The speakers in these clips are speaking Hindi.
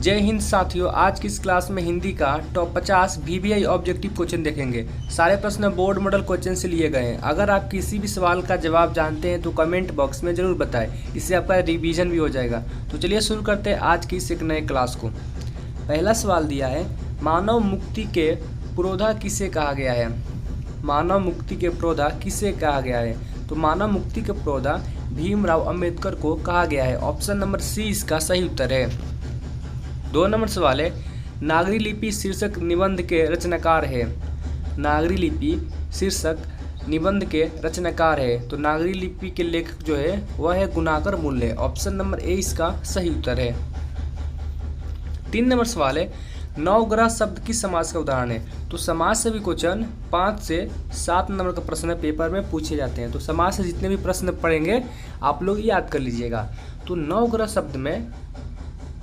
जय हिंद साथियों, आज की इस क्लास में हिंदी का टॉप 50 VBI ऑब्जेक्टिव क्वेश्चन देखेंगे। सारे प्रश्न बोर्ड मॉडल क्वेश्चन से लिए गए हैं। अगर आप किसी भी सवाल का जवाब जानते हैं तो कमेंट बॉक्स में जरूर बताएं, इससे आपका रिवीजन भी हो जाएगा। तो चलिए शुरू करते हैं आज की इस एक नए क्लास को। पहला सवाल दिया है, मानव मुक्ति के पुरोधा किसे कहा गया है। मानव मुक्ति के पुरोधा किसे कहा गया है? तो मानव मुक्ति के पुरोधा भीमराव अंबेडकर को कहा गया है। ऑप्शन नंबर सी इसका सही उत्तर है। 2 नंबर सवाल है, नागरी लिपि शीर्षक निबंध के रचनाकार है। नागरी लिपि शीर्षक निबंध के रचनाकार है। तो नागरी लिपि के लेखक जो है वह है गुणाकर मूल्य। ऑप्शन नंबर ए इसका सही उत्तर है। 3 नंबर सवाल है, नवग्रह शब्द किस समास का उदाहरण है। तो समास से भी क्वेश्चन 5 से 7 नंबर का प्रश्न पेपर में पूछे जाते हैं। तो समास से जितने भी प्रश्न पढ़ेंगे आप लोग याद कर लीजिएगा। तो नवग्रह शब्द में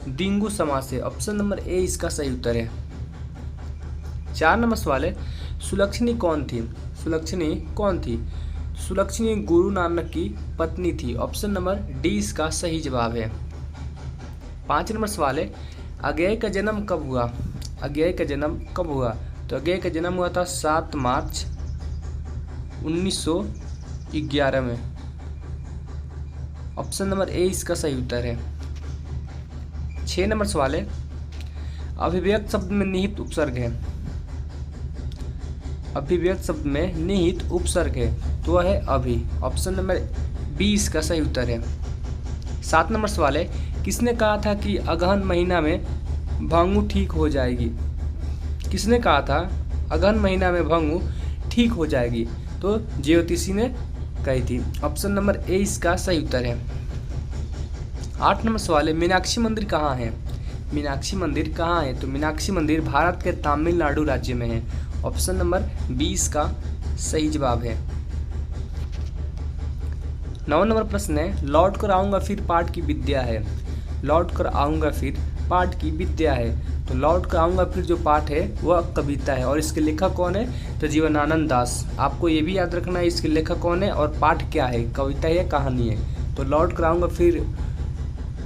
दिंगु समास है। ऑप्शन नंबर ए इसका सही उत्तर है। 4 नंबर सवाल है, सुलक्षणी कौन थी। सुलक्षणी कौन थी। सुलक्षणी गुरु नानक की पत्नी थी। ऑप्शन नंबर डी इसका सही जवाब है। 5 नंबर सवाल है, अज्ञेय का जन्म कब हुआ। अज्ञेय का जन्म कब हुआ। तो अज्ञेय का जन्म हुआ था 7 मार्च 1911 में। ऑप्शन नंबर ए इसका सही उत्तर है। 6 नंबर सवाल है, अभिव्यक्त शब्द में निहित उपसर्ग है। अभिव्यक्त शब्द में निहित उपसर्ग है तो वह है अभि। ऑप्शन नंबर बी इसका सही उत्तर है। 7 नंबर सवाल है, किसने कहा था कि अगहन महीना में भंगु ठीक हो जाएगी। किसने कहा था अगहन महीना में भंगु ठीक हो जाएगी। तो ज्योतिषी ने कही थी। ऑप्शन नंबर ए इसका सही उत्तर है। 8 नंबर सवाल है, मीनाक्षी मंदिर कहाँ है। मीनाक्षी मंदिर कहाँ है। तो मीनाक्षी मंदिर भारत के तमिलनाडु राज्य में है। ऑप्शन नंबर 20 का सही जवाब है। 9 नंबर प्रश्न है, लौट कर आऊँगा फिर पाठ की विद्या है। लौट कर आऊँगा फिर पाठ की विद्या है। तो लौट कर आऊँगा फिर जो पाठ है वह कविता है और इसके लेखक कौन है। तो जीवनानंद दास। आपको ये भी याद रखना है इसके लेखक कौन है और पाठ क्या है, कविता है या कहानी है। तो लौट कर आऊँगा फिर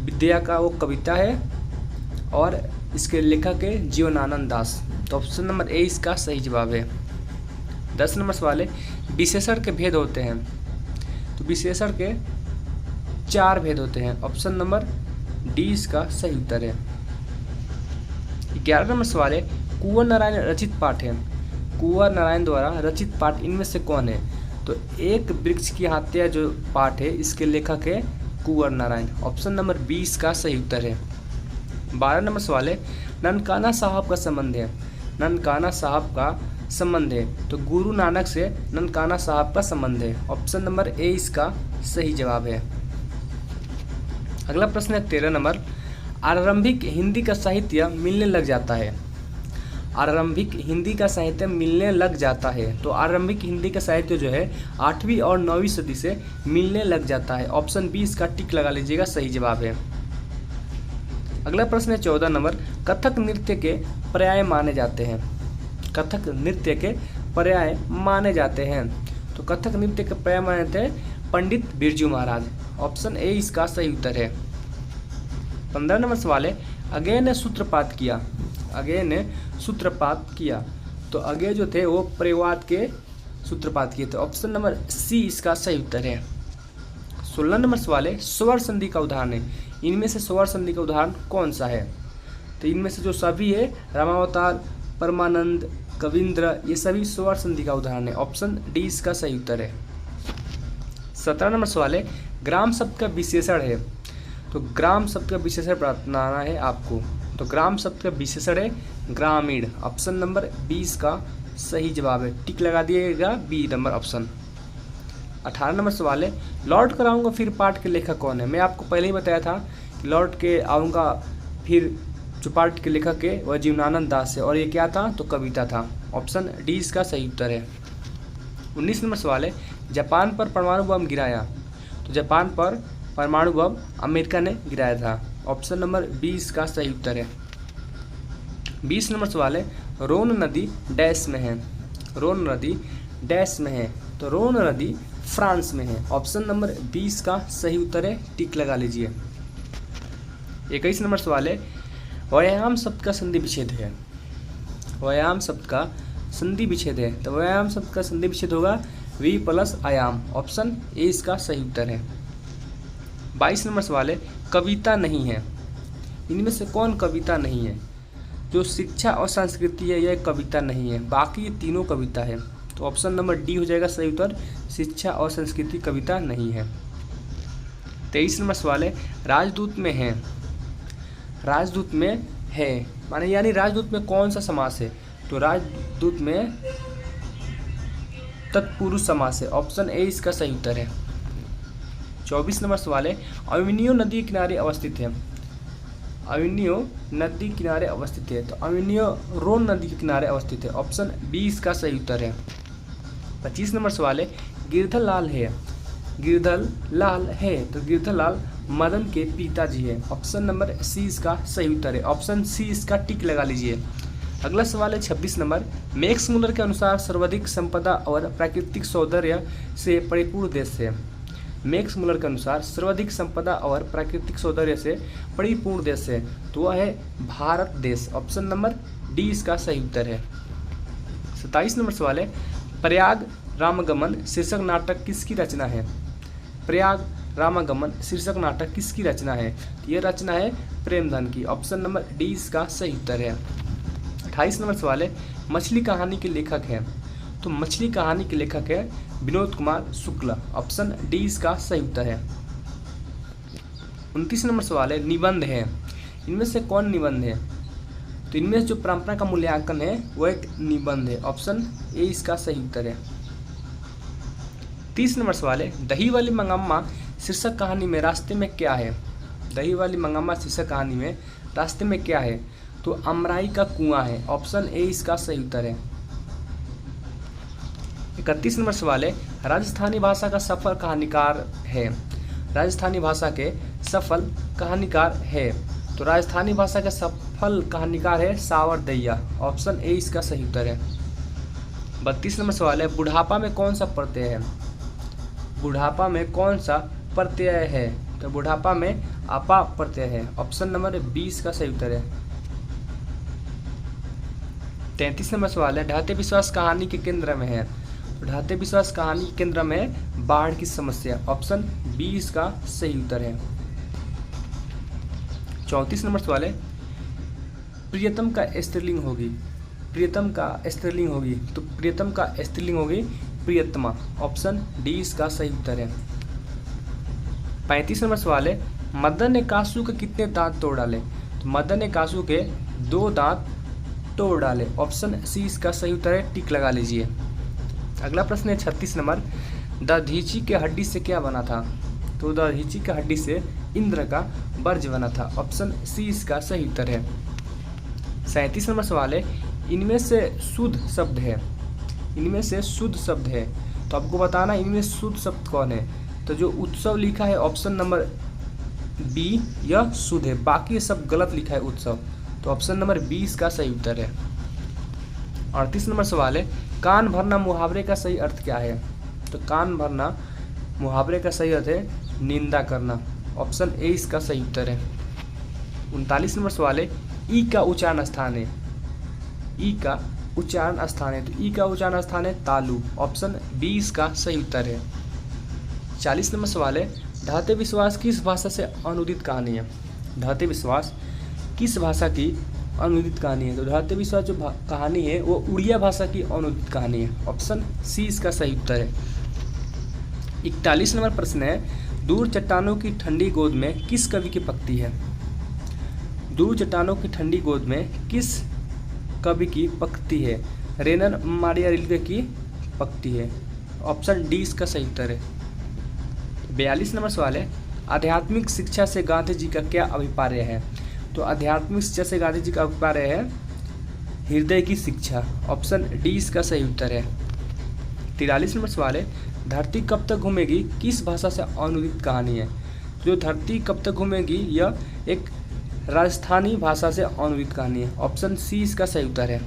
विद्या का वो कविता है और इसके लेखक है जीवनानंद दास। तो ऑप्शन नंबर ए इसका सही जवाब है। 10 नंबर सवाल है, विशेषण के भेद होते हैं। तो विशेषण के 4 भेद होते हैं। ऑप्शन नंबर डी इसका सही उत्तर है। 11 नंबर सवाल है, कुंवर नारायण रचित पाठ है। कुंवर नारायण द्वारा रचित पाठ इनमें से कौन है। तो एक वृक्ष की हत्या जो पाठ है इसके लेखक है कुंवर नारायण। ऑप्शन नंबर 20 का सही उत्तर है। 12 नंबर सवाल है, ननकाना साहब का संबंध है। ननकाना साहब का संबंध है। तो गुरु नानक से ननकाना साहब का संबंध है। ऑप्शन नंबर ए इसका सही जवाब है। अगला प्रश्न है 13 नंबर, आरंभिक हिंदी का साहित्य मिलने लग जाता है। आरंभिक हिंदी का साहित्य मिलने लग जाता है। तो आरंभिक हिंदी का साहित्य जो है 8वीं और 9वीं सदी से मिलने लग जाता है। ऑप्शन बी इसका टिक लगा लीजिएगा, सही जवाब है। अगला प्रश्न है 14 नंबर, कथक नृत्य के पर्याय माने जाते हैं। कथक नृत्य के पर्याय माने जाते हैं। तो कथक नृत्य के पर्याय माने जाते हैं पंडित बिरजू महाराज। ऑप्शन ए इसका सही उत्तर है। 15 नंबर सवाल है, अज्ञेय ने सूत्रपात किया। अज्ञेय ने सूत्रपात किया। तो अज्ञेय जो थे वो परिवाद के सूत्रपात किए थे। ऑप्शन नंबर सी इसका सही उत्तर है। 16 नंबर सवाल है, स्वर संधि का उदाहरण है। इनमें से स्वर संधि का उदाहरण कौन सा है। तो इनमें से जो सभी है रामावतार, परमानंद, कविंद्र, ये सभी स्वर संधि का उदाहरण है। ऑप्शन डी इसका सही उत्तर है। 17 नंबर सवाल है, ग्राम शब्द का विशेषण है। तो ग्राम शब्द का विशेषण बताना है आपको। तो ग्राम शब्द का विशेषण है ग्रामीण। ऑप्शन नंबर 20 का सही जवाब है। टिक लगा दिएगा बी नंबर ऑप्शन। 18 नंबर सवाल है, लौट कर आऊँगा फिर पाठ के लेखक कौन है। मैं आपको पहले ही बताया था कि लौट के आऊँगा फिर जो पाठ के लेखक है वह जीवनानंद दास है और ये क्या था तो कविता था। ऑप्शन डी इसका सही उत्तर है। 19 नंबर सवाल है, जापान पर परमाणु बम गिराया। तो जापान पर परमाणु बम अमेरिका ने गिराया था। ऑप्शन नंबर 20 का सही उत्तर है। 20 नंबर सवाल है, रोन नदी डैश में है। रोन नदी डैश में है। तो रोन नदी फ्रांस में है। ऑप्शन नंबर 20 का सही उत्तर है। टिक लगा लीजिए। 21 नंबर सवाल है, व्यायाम शब्द का संधि विच्छेद है, व्यायाम शब्द का संधि विच्छेद है, तो व्यायाम शब्द का संधि विच्छेद होगा वी प्लस आयाम, ऑप्शन ए इसका सही उत्तर है। 22 नंबर सवाल है, कविता नहीं है, इनमें से कौन कविता नहीं है? जो शिक्षा और संस्कृति है यह कविता नहीं है, बाकी ये तीनों कविता है, तो ऑप्शन नंबर डी हो जाएगा सही उत्तर, शिक्षा और संस्कृति कविता नहीं है। 23 नंबर सवाल है, राजदूत में है, राजदूत में है माने यानी राजदूत में कौन सा समास है? तो राजदूत में तत्पुरुष समास है, ऑप्शन ए इसका सही उत्तर है। 24 नंबर सवाल है, अविनियो नदी के किनारे अवस्थित है, अविनियो नदी किनारे अवस्थित है, तो अविनियो रोन नदी के किनारे अवस्थित है, ऑप्शन बी इसका सही उत्तर है। 25 नंबर सवाल है, गिरधर लाल है, गिरधर लाल है, तो गिरधर लाल मदन के पिताजी है, ऑप्शन नंबर सी इसका सही उत्तर है, ऑप्शन सी इसका टिक लगा लीजिए। अगला सवाल है 26 नंबर, मैक्स मुलर के अनुसार सर्वाधिक संपदा और प्राकृतिक सौंदर्य से परिपूर्ण देश है, मैक्स मुलर के अनुसार सर्वाधिक संपदा और प्राकृतिक सौंदर्य से परिपूर्ण देश है, तो वह है भारत देश, ऑप्शन नंबर डी इसका सही उत्तर है। 27 नंबर सवाल है, प्रयाग रामगमन शीर्षक नाटक किसकी रचना है? प्रयाग रामागमन शीर्षक नाटक किसकी रचना है? यह रचना है प्रेमधन की, ऑप्शन नंबर डी इसका सही उत्तर है। 28 नंबर सवाल है, मछली कहानी के लेखक हैं, तो मछली कहानी के लेखक है विनोद कुमार शुक्ला, ऑप्शन डी इसका सही उत्तर है। 29 नंबर सवाल है, निबंध है, इनमें से कौन निबंध है? तो इनमें से जो परंपरा का मूल्यांकन है वह एक निबंध है, ऑप्शन ए इसका सही उत्तर है। 30 नंबर सवाल है, दही वाली मंगम्मा शीर्षक कहानी में रास्ते में क्या है? दही वाली मंगम्मा शीर्षक कहानी में रास्ते में क्या है? तो अमराई का कुआं है, ऑप्शन ए इसका सही उत्तर है। 31 नंबर सवाल है, राजस्थानी भाषा का सफल कहानीकार है, राजस्थानी भाषा के सफल कहानीकार है, तो राजस्थानी भाषा का सफल कहानीकार है सावरदैया, ऑप्शन ए इसका सही उत्तर है। 32 नंबर सवाल है, बुढ़ापा में कौन सा प्रत्यय है? बुढ़ापा में कौन सा प्रत्यय है? तो बुढ़ापा में आपा प्रत्यय है, ऑप्शन नंबर 20 का सही उत्तर है। 33 नंबर सवाल है, ढाते विश्वास कहानी के केंद्र में है, तो ढाते विश्वास कहानी के केंद्र में बाढ़ की समस्या, ऑप्शन 20 का सही उत्तर है। 34 नंबर सवाल है, प्रियतम का स्त्रीलिंग होगी, प्रियतम का स्त्रीलिंग होगी, तो प्रियतम का स्त्रीलिंग होगी प्रियतमा, ऑप्शन डी इसका सही उत्तर है। 35 नंबर सवाल है, मदन ने कासू के कितने दांत तोड़ डाले? तो मदन ने कासू के 2 दांत तोड़ डाले, ऑप्शन सी इसका सही उत्तर है, टिक लगा लीजिए। अगला प्रश्न है 36 नंबर, दधीची के हड्डी से क्या बना था? तो दधीची के हड्डी से इंद्र का वर्ज बना था, ऑप्शन सी इसका सही उत्तर है। 37 नंबर सवाल है, इनमें से शुद्ध शब्द है, इनमें से शुद्ध शब्द है, तो आपको बताना इनमें शुद्ध शब्द कौन है? तो जो उत्सव लिखा है ऑप्शन नंबर बी यह शुद्ध है, बाकी सब गलत लिखा है उत्सव, तो ऑप्शन नंबर 20 का सही उत्तर है। 38 नंबर सवाल है, कान भरना मुहावरे का सही अर्थ क्या है? तो कान भरना मुहावरे का सही अर्थ है निंदा करना, ऑप्शन ए इसका सही उत्तर है। 39 नंबर सवाल है, ई का उच्चारण स्थान है, ई का उच्चारण स्थान है, तो ई का उच्चारण स्थान है तालु, ऑप्शन 20 का सही उत्तर है। 40 नंबर सवाल है, ढाते विश्वास किस भाषा से अनुदित कहानी है? ढाते विश्वास किस भाषा की अनुदित कहानी है? तो ढाते विश्वास जो कहानी है वो उड़िया भाषा की अनुदित कहानी है, ऑप्शन सी इसका सही उत्तर है। 41 नंबर प्रश्न है, दूर चट्टानों की ठंडी गोद में किस कवि की पंक्ति है? दूर चट्टानों की ठंडी गोद में किस कवि की पंक्ति है? रेनर मारिया रिल्के की पंक्ति है, ऑप्शन डी इसका सही उत्तर है। 42 नंबर सवाल है, आध्यात्मिक शिक्षा से गांधी जी का क्या अभिप्राय है? तो आध्यात्मिक शिक्षा से गांधी जी का अभिप्राय है हृदय की शिक्षा, ऑप्शन डी इसका सही उत्तर है। 43 नंबर सवाल है, धरती कब तक घूमेगी किस भाषा से अनुदित कहानी है? जो धरती कब तक घूमेगी यह एक राजस्थानी भाषा से अनुदित कहानी है, ऑप्शन सी इसका सही उत्तर है।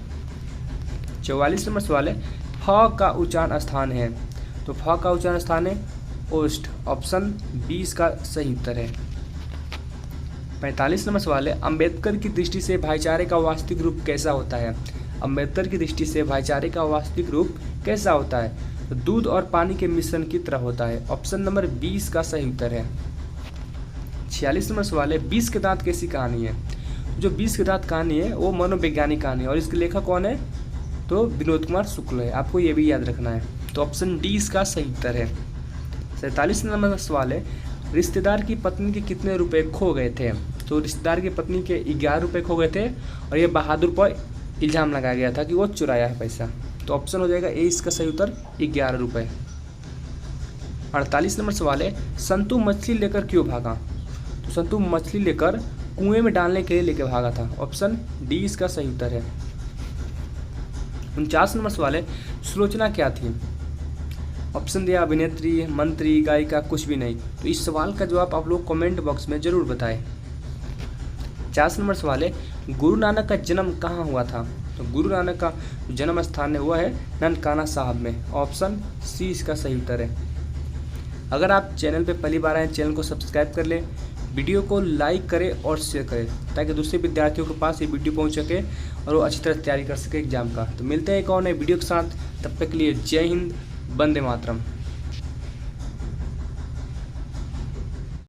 44 नंबर सवाल है, फ का उच्चारण स्थान है, तो फ का उच्चारण स्थान है ओस्ट, ऑप्शन 20 का सही उत्तर है। 45 नंबर सवाल है, अम्बेडकर की दृष्टि से भाईचारे का वास्तविक रूप कैसा होता है? अम्बेडकर की दृष्टि से भाईचारे का वास्तविक रूप कैसा होता है? तो दूध और पानी के मिश्रण की तरह होता है। ऑप्शन नंबर 20 का सही उत्तर है। 46 नंबर सवाल है, 20 के दांत कैसी कहानी है? जो 20 के दांत कहानी है वो मनोवैज्ञानिक कहानी है और इसके लेखक कौन है? तो विनोद कुमार शुक्ल है। आपको ये भी याद रखना है। तो ऑप्शन डी इसका सही उत्तर है। 47 नंबर सवाल है, रिश्तेदार की पत्नी के कितने रुपए खो गए थे? तो रिश्तेदार की पत्नी के 11 रुपये खो गए थे और ये बहादुर पर इल्ज़ाम लगाया गया था कि वो चुराया है पैसा। तो ऑप्शन हो जाएगा ए इसका सही उत्तर 11 रुपये। 48 नंबर सवाल है, संतू मछली लेकर क्यों भागा? तो संतू मछली लेकर कुएं में डालने के लिए लेकर भागा था। ऑप्शन डी इसका सही उत्तर है। 49 नंबर सवाल है, सुलोचना क्या थी? ऑप्शन दिया अभिनेत्री, मंत्री, गायिका, कुछ भी नहीं। तो इस सवाल का जवाब आप लोग कमेंट बॉक्स में ज़रूर बताएं। 50 नंबर सवाल है, गुरु नानक का जन्म कहाँ हुआ था? तो गुरु नानक का जन्म स्थान है हुआ है ननकाना साहब में। ऑप्शन सी इसका सही उत्तर है। अगर आप चैनल पे पहली बार आए, चैनल को सब्सक्राइब कर लें, वीडियो को लाइक करें और शेयर करें ताकि दूसरे विद्यार्थियों के पास ये वीडियो पहुंच सके और वो अच्छी तरह तैयारी कर सके एग्जाम का। तो मिलते हैं एक और नए वीडियो के साथ, तब तक के लिए जय हिंद, वंदे मातरम।